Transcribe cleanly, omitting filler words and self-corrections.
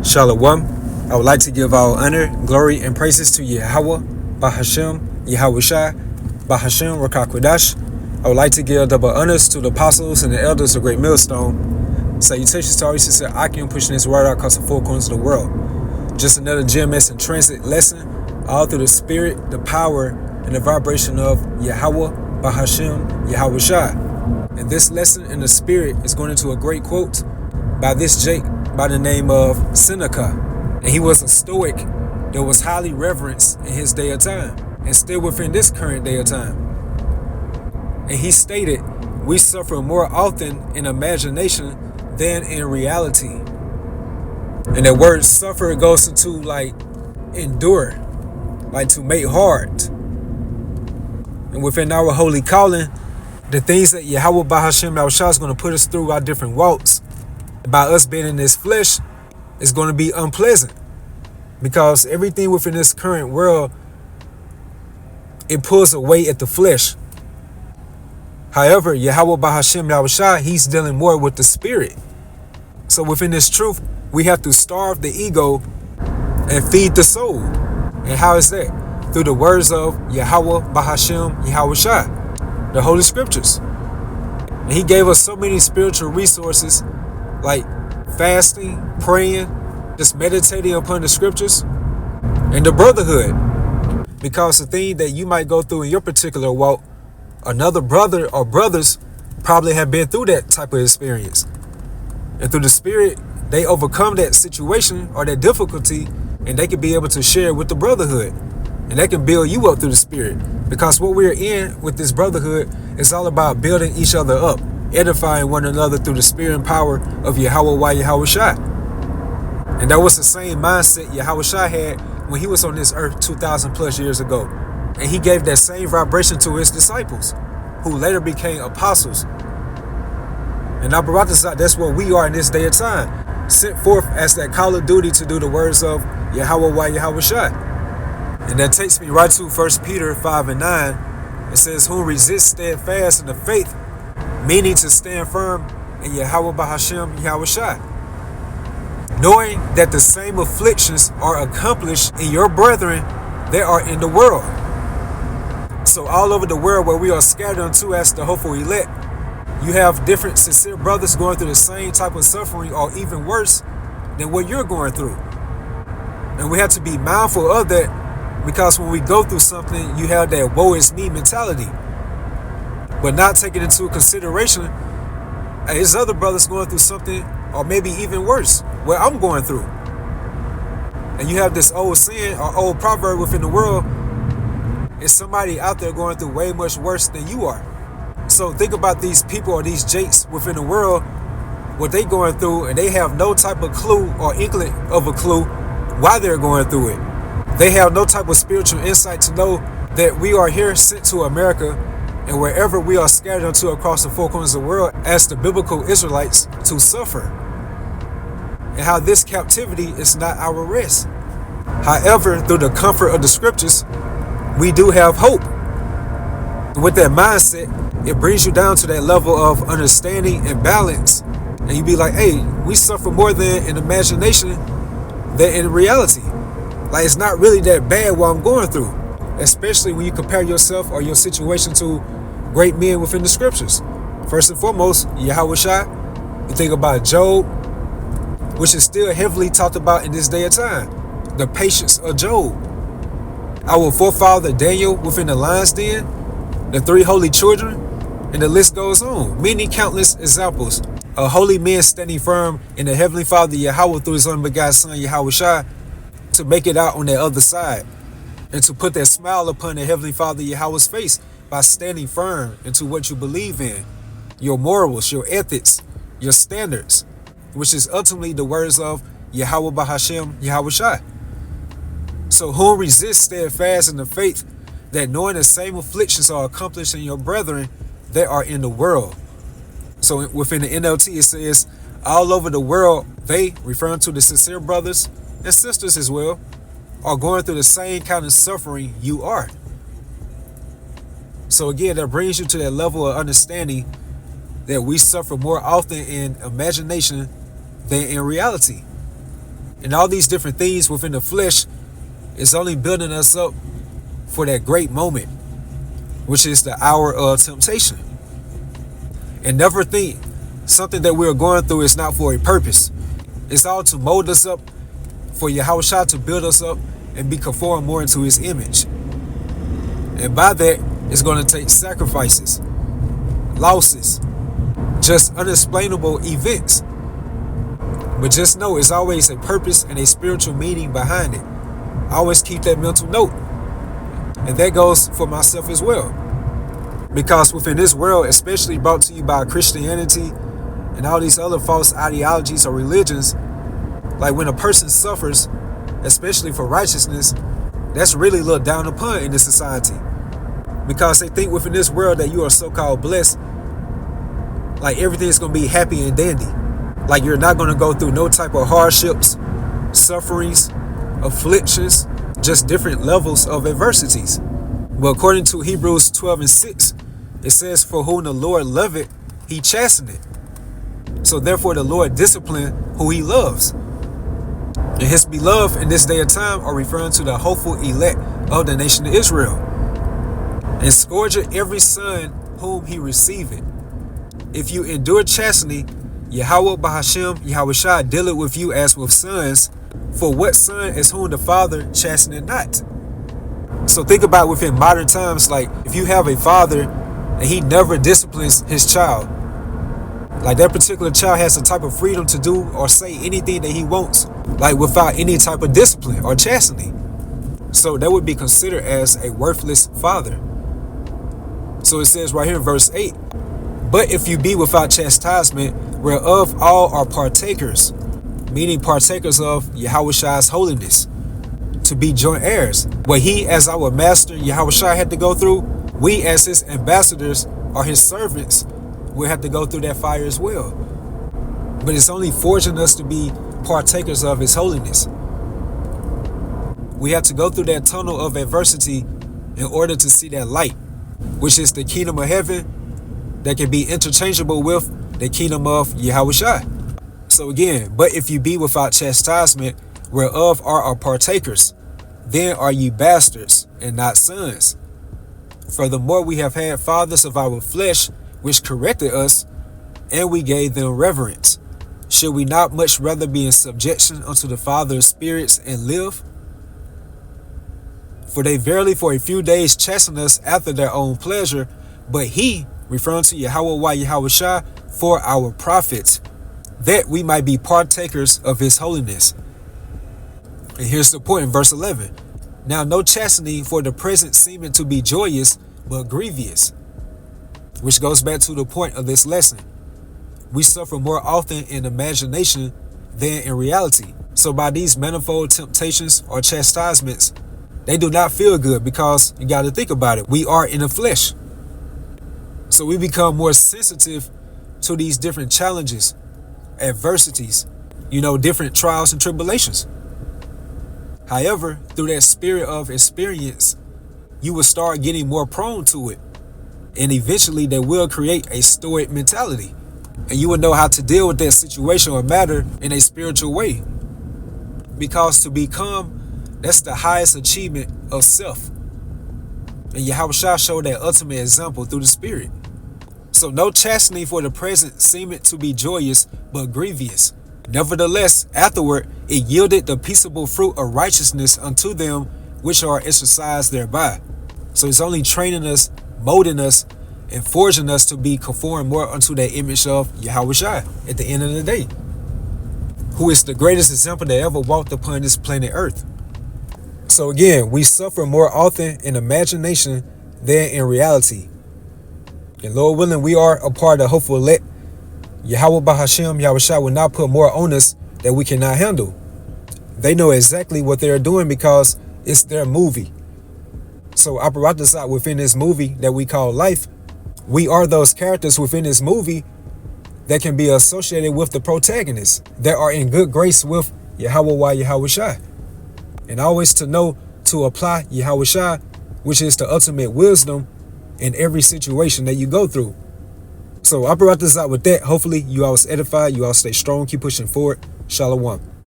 Shalom. I would like to give all honor, glory, and praises to Yahweh, Bahashem, Yahweh Shai, Bahashem, Rakakwadash. I would like to give double honors to the apostles and the elders of Great Millstone. Salutations to all you sincere Akim pushing this word out across the four corners of the world. Just another GMS in transit lesson, all through the spirit, the power, and the vibration of Yahweh, Bahashem, Yahweh Shai. And this lesson in the spirit is going into a great quote by this Jake by the name of Seneca. And he was a Stoic that was highly reverenced in his day of time and still within this current day of time. And he stated, we suffer more often in imagination than in reality. And that word suffer goes into like endure, like to make hard. And within our holy calling, the things that Yahweh Bahashem Yahushua is going to put us through our different walks, by us being in this flesh, is going to be unpleasant. Because everything within this current world, it pulls away at the flesh. However, Yahweh Bahashem Yahushua, he's dealing more with the spirit. So within this truth, we have to starve the ego and feed the soul. And how is that? Through the words of Yahweh Bahashem Yahushua, the Holy Scriptures. And he gave us so many spiritual resources like fasting, praying, just meditating upon the Scriptures, and the brotherhood. Because the thing that you might go through in your particular walk, another brother or brothers probably have been through that type of experience. And through the spirit, they overcome that situation or that difficulty, and they can be able to share with the brotherhood. And they can build you up through the spirit. Because what we're in with this brotherhood is all about building each other up, edifying one another through the spirit and power of Yahweh Yahweh Shai. And that was the same mindset Yahweh Shai had when he was on this earth 2,000 plus years ago. And he gave that same vibration to his disciples, who later became apostles. And now, that's what we are in this day of time, sent forth as that call of duty to do the words of Yahweh Yahweh Shai. And that takes me right to 1 Peter 5 and 9. It says, who resist steadfast in the faith, meaning to stand firm in Yahweh Bahashem Yahweh Shai, knowing that the same afflictions are accomplished in your brethren that are in the world. So all over the world where we are scattered unto as the hopeful elect, you have different sincere brothers going through the same type of suffering or even worse than what you're going through. And we have to be mindful of that, because when we go through something, you have that woe is me mentality. But not taking into consideration, his other brothers going through something or maybe even worse, what I'm going through. And you have this old saying or old proverb within the world, is somebody out there going through way much worse than you are. So think about these people or these jakes within the world, what they going through, and they have no type of clue or inkling of a clue why they're going through it. They have no type of spiritual insight to know that we are here sent to America and wherever we are scattered unto across the four corners of the world as the biblical Israelites to suffer. And how this captivity is not our rest. However, through the comfort of the Scriptures, we do have hope. With that mindset, it brings you down to that level of understanding and balance. And you be like, hey, we suffer more than in imagination than in reality. Like, it's not really that bad what I'm going through. Especially when you compare yourself or your situation to great men within the Scriptures. First and foremost, Yahweh Shai. You think about Job, which is still heavily talked about in this day of time. The patience of Job. Our forefather Daniel within the lion's den, the three holy children, and the list goes on. Many countless examples of holy men standing firm in the Heavenly Father Yahweh through his unbegotten Son Yahweh Shai to make it out on the other side and to put that smile upon the Heavenly Father Yahweh's face by standing firm into what you believe in, your morals, your ethics, your standards, which is ultimately the words of Yahweh Bahashem Yahweh Shai. So whom resist steadfast in the faith, that knowing the same afflictions are accomplished in your brethren that are in the world. So within the NLT it says, all over the world, they, referring to the sincere brothers and sisters as well, are going through the same kind of suffering you are. So again, that brings you to that level of understanding that we suffer more often in imagination than in reality. And all these different things within the flesh is only building us up for that great moment, which is the hour of temptation. And never think something that we're going through is not for a purpose. It's all to mold us up, for Yahushua to build us up and be conformed more into his image. And by that, it's going to take sacrifices, losses, just unexplainable events. But just know it's always a purpose and a spiritual meaning behind it. Always keep that mental note. And that goes for myself as well. Because within this world, especially brought to you by Christianity and all these other false ideologies or religions, like when a person suffers, especially for righteousness, that's really looked down upon in this society. Because they think within this world that you are so-called blessed, like everything's going to be happy and dandy. Like you're not going to go through no type of hardships, sufferings, afflictions, just different levels of adversities. But according to Hebrews 12:6, it says, for whom the Lord loveth, he chasteneth. So therefore the Lord discipline who he loves. And his beloved in this day of time are referring to the hopeful elect of the nation of Israel. And scourgeth every son whom he receiveth. If you endure chastening, Yahweh Bahashem, Yahushua dealeth with you as with sons. For what son is whom the father chasteneth not? So think about within modern times, like if you have a father and he never disciplines his child, like that particular child has the type of freedom to do or say anything that he wants, like without any type of discipline or chastening. So that would be considered as a worthless father. So it says right here in verse 8, but if you be without chastisement, whereof all are partakers, meaning partakers of Yahushua's holiness, to be joint heirs. What he as our master Yahushua had to go through, we as his ambassadors or his servants will have to go through that fire as well. But it's only forging us to be partakers of his holiness. We have to go through that tunnel of adversity in order to see that light, which is the kingdom of heaven that can be interchangeable with the kingdom of Yahushua. So again, but if you be without chastisement, whereof are partakers, then are ye bastards and not sons. Furthermore, we have had fathers of our flesh, which corrected us, and we gave them reverence. Should we not much rather be in subjection unto the Father of spirits and live? For they verily for a few days chasten us after their own pleasure, but he, referring to Yahweh Yahushua, for our profits, that we might be partakers of his holiness. And here's the point in verse 11. Now no chastening for the present seeming to be joyous, but grievous. Which goes back to the point of this lesson. We suffer more often in imagination than in reality. So by these manifold temptations or chastisements, they do not feel good, because you got to think about it. We are in the flesh. So we become more sensitive to these different challenges, adversities, different trials and tribulations. However, through that spirit of experience, you will start getting more prone to it. And eventually that will create a stoic mentality. And you will know how to deal with that situation or matter in a spiritual way. Because to become, that's the highest achievement of self. And Yahushua showed that ultimate example through the Spirit. So no chastening for the present seemeth to be joyous, but grievous. Nevertheless, afterward it yielded the peaceable fruit of righteousness unto them which are exercised thereby. So it's only training us, molding us, and forging us to be conformed more unto that image of Yahushua at the end of the day, who is the greatest example that ever walked upon this planet Earth. So again, we suffer more often in imagination than in reality. And Lord willing, we are a part of the hopeful elect. Yahweh Bahashem, Yahushua will not put more on us that we cannot handle. They know exactly what they're doing because it's their movie. So Aparatazat, within this movie that we call life, we are those characters within this movie that can be associated with the protagonists that are in good grace with Yahweh Yahushua. And always to know to apply Yahushua, which is the ultimate wisdom in every situation that you go through. So I brought this out with that. Hopefully you all was edified, you all stay strong, keep pushing forward. Shalom.